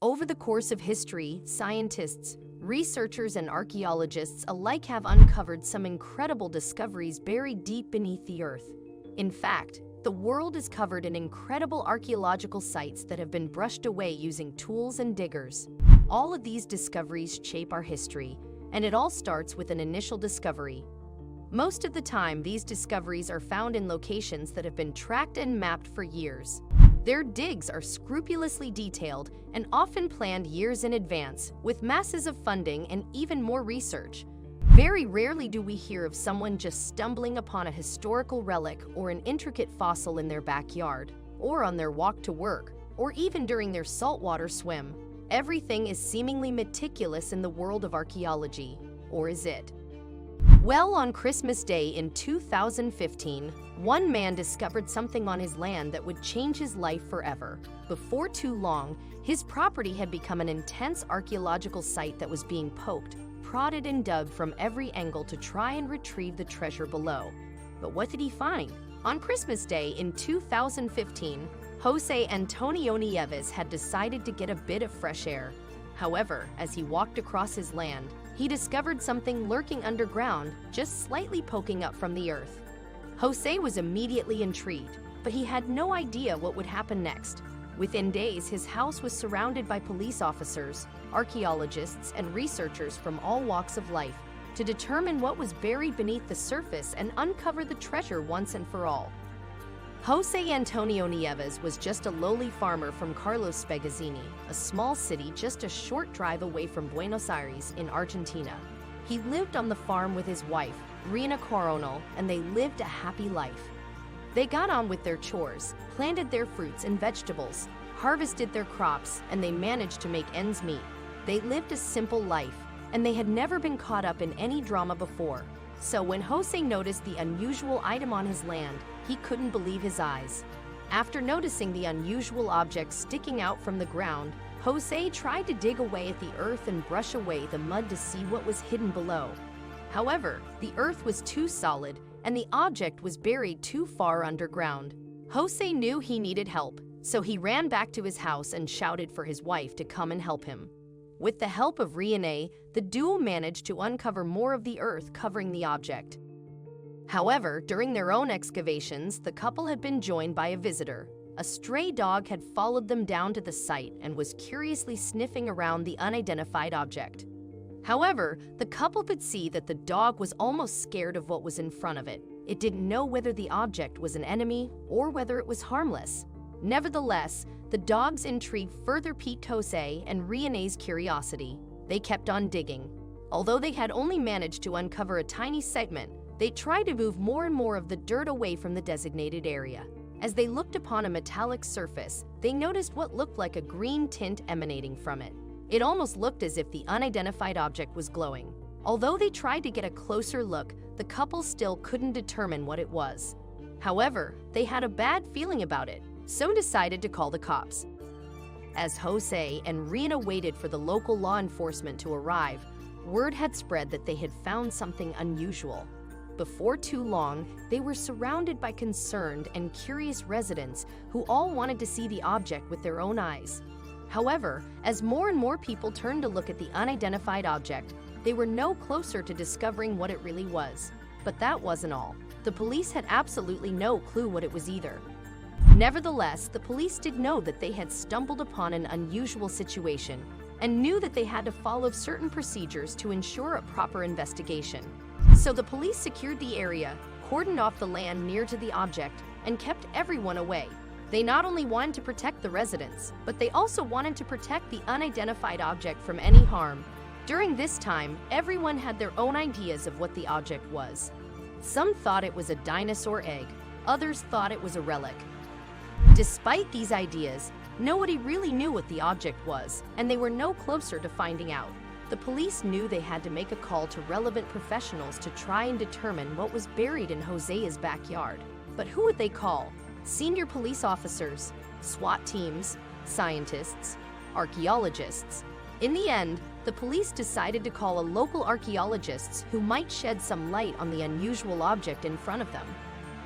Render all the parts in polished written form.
Over the course of history, scientists, researchers, and archaeologists alike have uncovered some incredible discoveries buried deep beneath the earth. In fact, the world is covered in incredible archaeological sites that have been brushed away using tools and diggers. All of these discoveries shape our history, and it all starts with an initial discovery. Most of the time, these discoveries are found in locations that have been tracked and mapped for years. Their digs are scrupulously detailed and often planned years in advance, with masses of funding and even more research. Very rarely do we hear of someone just stumbling upon a historical relic or an intricate fossil in their backyard, or on their walk to work, or even during their saltwater swim. Everything is seemingly meticulous in the world of archaeology. Or is it? Well, on Christmas Day in 2015, one man discovered something on his land that would change his life forever. Before too long, his property had become an intense archaeological site that was being poked, prodded, and dug from every angle to try and retrieve the treasure below. But what did he find? On Christmas Day in 2015, Jose Antonio Nieves had decided to get a bit of fresh air. However, as he walked across his land, he discovered something lurking underground, just slightly poking up from the earth. Jose was immediately intrigued, but he had no idea what would happen next. Within days, his house was surrounded by police officers, archaeologists, and researchers from all walks of life to determine what was buried beneath the surface and uncover the treasure once and for all. Jose Antonio Nieves was just a lowly farmer from Carlos Spegazzini, a small city just a short drive away from Buenos Aires in Argentina. He lived on the farm with his wife, Rina Coronel, and they lived a happy life. They got on with their chores, planted their fruits and vegetables, harvested their crops, and they managed to make ends meet. They lived a simple life, and they had never been caught up in any drama before. So when Jose noticed the unusual item on his land, he couldn't believe his eyes. After noticing the unusual object sticking out from the ground, Jose tried to dig away at the earth and brush away the mud to see what was hidden below. However, the earth was too solid and the object was buried too far underground. Jose knew he needed help, so he ran back to his house and shouted for his wife to come and help him. With the help of Rina, the duo managed to uncover more of the earth covering the object. However, during their own excavations, the couple had been joined by a visitor. A stray dog had followed them down to the site and was curiously sniffing around the unidentified object. However, the couple could see that the dog was almost scared of what was in front of it. It didn't know whether the object was an enemy or whether it was harmless. Nevertheless, the dog's intrigue further piqued Jose and Rina's curiosity. They kept on digging. Although they had only managed to uncover a tiny segment, they tried to move more and more of the dirt away from the designated area. As they looked upon a metallic surface, they noticed what looked like a green tint emanating from it. It almost looked as if the unidentified object was glowing. Although they tried to get a closer look, the couple still couldn't determine what it was. However, they had a bad feeling about it, so decided to call the cops. As Jose and Rina waited for the local law enforcement to arrive, word had spread that they had found something unusual. Before too long, they were surrounded by concerned and curious residents who all wanted to see the object with their own eyes. However, as more and more people turned to look at the unidentified object, they were no closer to discovering what it really was. But that wasn't all. The police had absolutely no clue what it was either. Nevertheless, the police did know that they had stumbled upon an unusual situation and knew that they had to follow certain procedures to ensure a proper investigation. So the police secured the area, cordoned off the land near to the object, and kept everyone away. They not only wanted to protect the residents, but they also wanted to protect the unidentified object from any harm. During this time, everyone had their own ideas of what the object was. Some thought it was a dinosaur egg, others thought it was a relic. Despite these ideas, nobody really knew what the object was, and they were no closer to finding out. The police knew they had to make a call to relevant professionals to try and determine what was buried in Jose's backyard. But who would they call? Senior police officers, SWAT teams, scientists, archaeologists. In the end, the police decided to call a local archaeologists who might shed some light on the unusual object in front of them.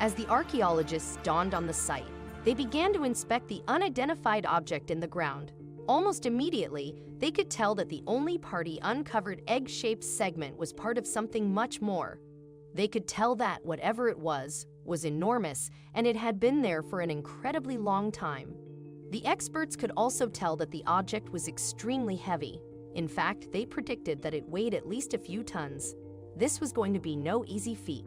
As the archaeologists dawned on the site, they began to inspect the unidentified object in the ground. Almost immediately, they could tell that the only party uncovered egg-shaped segment was part of something much more. They could tell that whatever it was enormous, and it had been there for an incredibly long time. The experts could also tell that the object was extremely heavy. In fact, they predicted that it weighed at least a few tons. This was going to be no easy feat.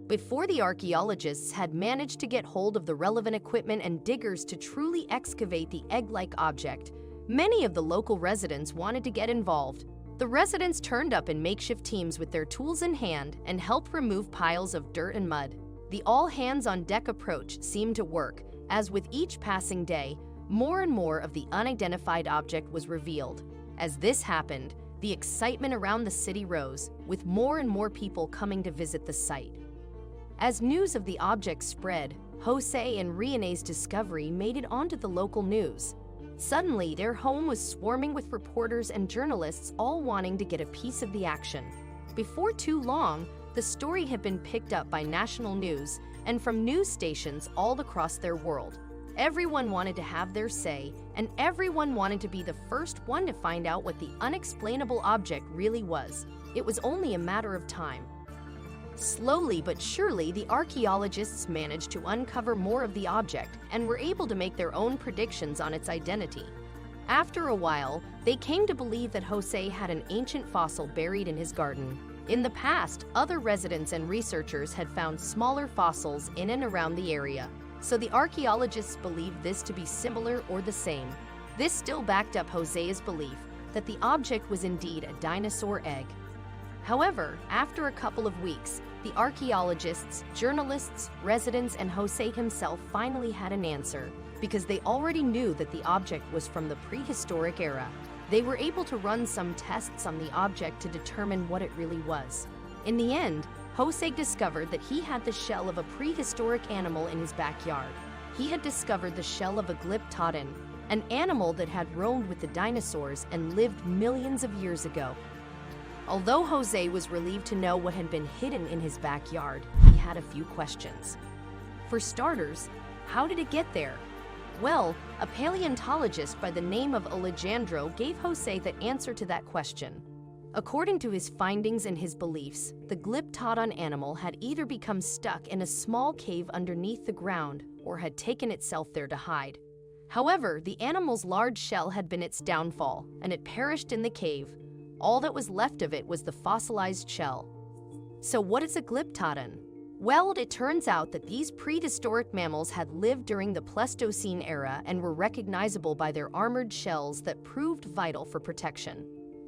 Before the archaeologists had managed to get hold of the relevant equipment and diggers to truly excavate the egg-like object, many of the local residents wanted to get involved. The residents turned up in makeshift teams with their tools in hand and helped remove piles of dirt and mud. The all-hands-on-deck approach seemed to work, as with each passing day, more and more of the unidentified object was revealed. As this happened, the excitement around the city rose, with more and more people coming to visit the site. As news of the object spread, Jose and Rene's discovery made it onto the local news. Suddenly, their home was swarming with reporters and journalists all wanting to get a piece of the action. Before too long, the story had been picked up by national news and from news stations all across their world. Everyone wanted to have their say, and everyone wanted to be the first one to find out what the unexplainable object really was. It was only a matter of time. Slowly but surely, the archaeologists managed to uncover more of the object and were able to make their own predictions on its identity. After a while, they came to believe that Jose had an ancient fossil buried in his garden. In the past, other residents and researchers had found smaller fossils in and around the area, so the archaeologists believed this to be similar or the same. This still backed up Jose's belief that the object was indeed a dinosaur egg. However, after a couple of weeks, the archaeologists, journalists, residents, and Jose himself finally had an answer, because they already knew that the object was from the prehistoric era. They were able to run some tests on the object to determine what it really was. In the end, Jose discovered that he had the shell of a prehistoric animal in his backyard. He had discovered the shell of a glyptodon, an animal that had roamed with the dinosaurs and lived millions of years ago. Although Jose was relieved to know what had been hidden in his backyard, he had a few questions. For starters, how did it get there? Well, a paleontologist by the name of Alejandro gave Jose the answer to that question. According to his findings and his beliefs, the glyptodon animal had either become stuck in a small cave underneath the ground or had taken itself there to hide. However, the animal's large shell had been its downfall, and it perished in the cave. All that was left of it was the fossilized shell. So what is a glyptodon? Well, it turns out that these prehistoric mammals had lived during the Pleistocene era and were recognizable by their armored shells that proved vital for protection.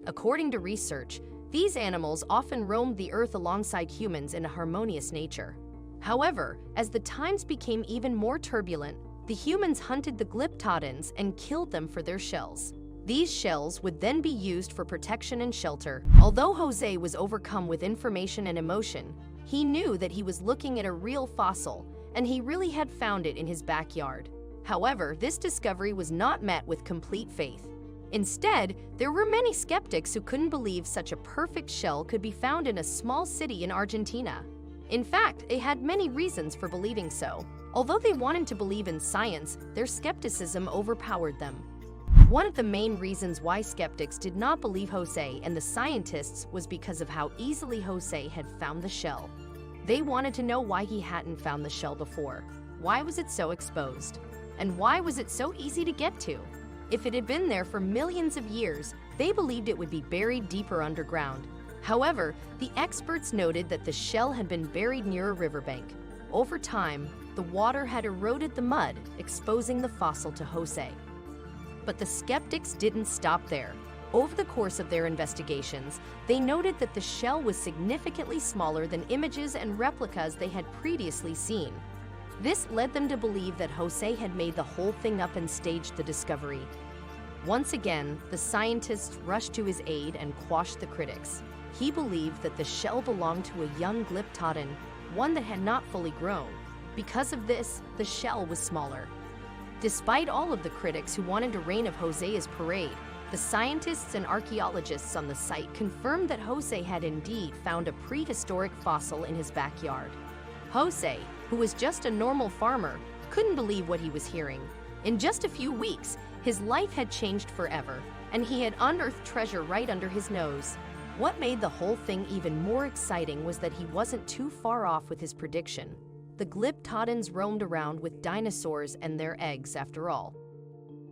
According to research, these animals often roamed the earth alongside humans in a harmonious nature. However, as the times became even more turbulent, the humans hunted the glyptodons and killed them for their shells. These shells would then be used for protection and shelter. Although Jose was overcome with information and emotion, he knew that he was looking at a real fossil, and he really had found it in his backyard. However, this discovery was not met with complete faith. Instead, there were many skeptics who couldn't believe such a perfect shell could be found in a small city in Argentina. In fact, they had many reasons for believing so. Although they wanted to believe in science, their skepticism overpowered them. One of the main reasons why skeptics did not believe Jose and the scientists was because of how easily Jose had found the shell. They wanted to know why he hadn't found the shell before. Why was it so exposed? And why was it so easy to get to? If it had been there for millions of years, they believed it would be buried deeper underground. However, the experts noted that the shell had been buried near a riverbank. Over time, the water had eroded the mud, exposing the fossil to Jose. But the skeptics didn't stop there. Over the course of their investigations, they noted that the shell was significantly smaller than images and replicas they had previously seen. This led them to believe that Jose had made the whole thing up and staged the discovery. Once again, the scientists rushed to his aid and quashed the critics. He believed that the shell belonged to a young glyptodon, one that had not fully grown. Because of this, the shell was smaller. Despite all of the critics who wanted to rain of Jose's parade, the scientists and archaeologists on the site confirmed that Jose had indeed found a prehistoric fossil in his backyard. Jose, who was just a normal farmer, couldn't believe what he was hearing. In just a few weeks, His life had changed forever, and he had unearthed treasure right under his nose. What made the whole thing even more exciting was that he wasn't too far off with his prediction. The Glyptodons roamed around with dinosaurs and their eggs, after all.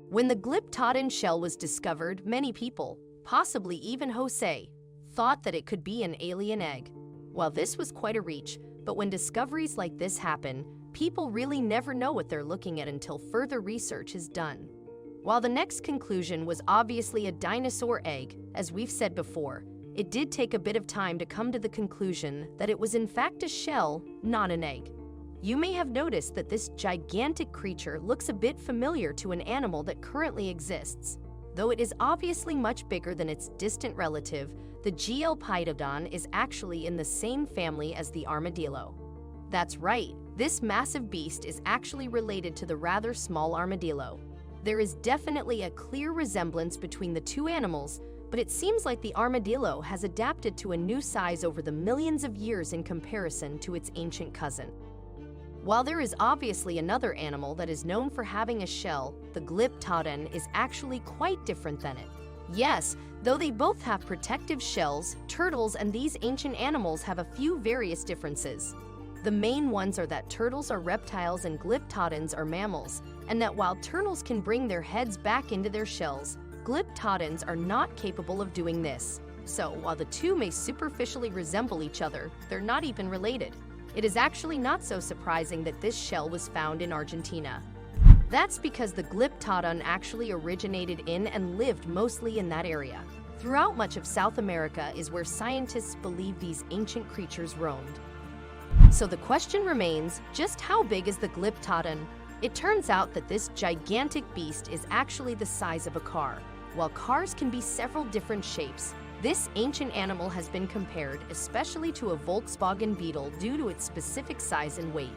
When the Glyptodon shell was discovered, many people, possibly even Jose, thought that it could be an alien egg. While this was quite a reach, but when discoveries like this happen, people really never know what they're looking at until further research is done. While the next conclusion was obviously a dinosaur egg, as we've said before, it did take a bit of time to come to the conclusion that it was in fact a shell, not an egg. You may have noticed that this gigantic creature looks a bit familiar to an animal that currently exists. Though it is obviously much bigger than its distant relative, the Glyptodon is actually in the same family as the armadillo. That's right, this massive beast is actually related to the rather small armadillo. There is definitely a clear resemblance between the two animals, but it seems like the armadillo has adapted to a new size over the millions of years in comparison to its ancient cousin. While there is obviously another animal that is known for having a shell, the Glyptodon is actually quite different than it. Yes, though they both have protective shells, turtles and these ancient animals have a few various differences. The main ones are that turtles are reptiles and Glyptodons are mammals, and that while turtles can bring their heads back into their shells, Glyptodons are not capable of doing this. So, while the two may superficially resemble each other, they're not even related. It is actually not so surprising that this shell was found in Argentina. That's because the Glyptodon actually originated in and lived mostly in that area. Throughout much of South America is where scientists believe these ancient creatures roamed. So the question remains, just how big is the Glyptodon? It turns out that this gigantic beast is actually the size of a car. While cars can be several different shapes, this ancient animal has been compared especially to a Volkswagen Beetle due to its specific size and weight.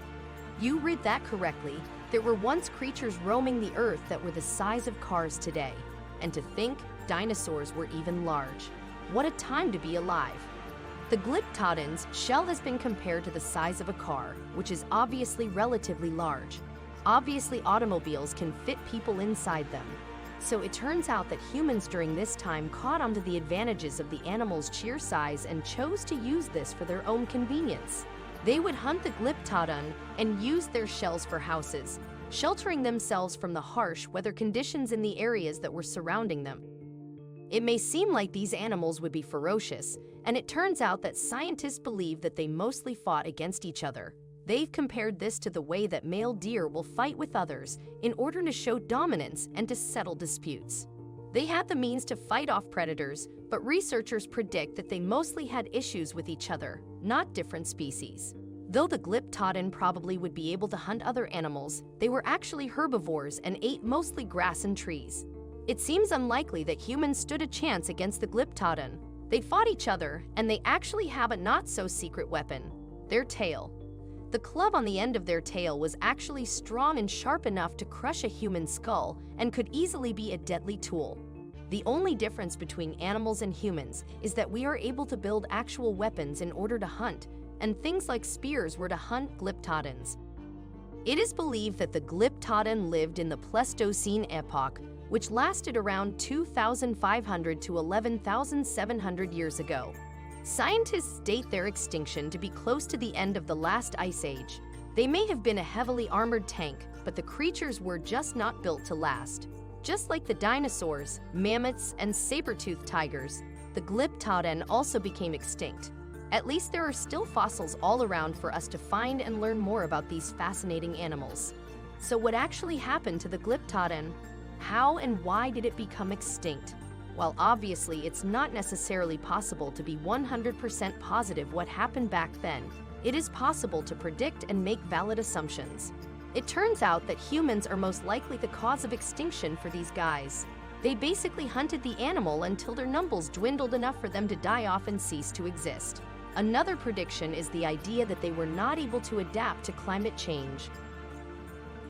You read that correctly. There were once creatures roaming the earth that were the size of cars today. And to think, dinosaurs were even large. What a time to be alive. The Glyptodon's shell has been compared to the size of a car, which is obviously relatively large. Obviously, automobiles can fit people inside them. So it turns out that humans during this time caught on to the advantages of the animal's sheer size and chose to use this for their own convenience. They would hunt the Glyptodon and use their shells for houses, sheltering themselves from the harsh weather conditions in the areas that were surrounding them. It may seem like these animals would be ferocious, and it turns out that scientists believe that they mostly fought against each other. They've compared this to the way that male deer will fight with others in order to show dominance and to settle disputes. They had the means to fight off predators, but researchers predict that they mostly had issues with each other, not different species. Though the Glyptodon probably would be able to hunt other animals, they were actually herbivores and ate mostly grass and trees. It seems unlikely that humans stood a chance against the Glyptodon. They fought each other, and they actually have a not-so-secret weapon, their tail. The club on the end of their tail was actually strong and sharp enough to crush a human skull and could easily be a deadly tool. The only difference between animals and humans is that we are able to build actual weapons in order to hunt, and things like spears were to hunt Glyptodons. It is believed that the Glyptodon lived in the Pleistocene epoch, which lasted around 2,500 to 11,700 years ago. Scientists date their extinction to be close to the end of the last ice age. They may have been a heavily armored tank, but the creatures were just not built to last. Just like the dinosaurs, mammoths, and saber-toothed tigers, the Glyptodon also became extinct. At least there are still fossils all around for us to find and learn more about these fascinating animals. So what actually happened to the Glyptodon? How and why did it become extinct? While obviously it's not necessarily possible to be 100% positive what happened back then, it is possible to predict and make valid assumptions. It turns out that humans are most likely the cause of extinction for these guys. They basically hunted the animal until their numbers dwindled enough for them to die off and cease to exist. Another prediction is the idea that they were not able to adapt to climate change.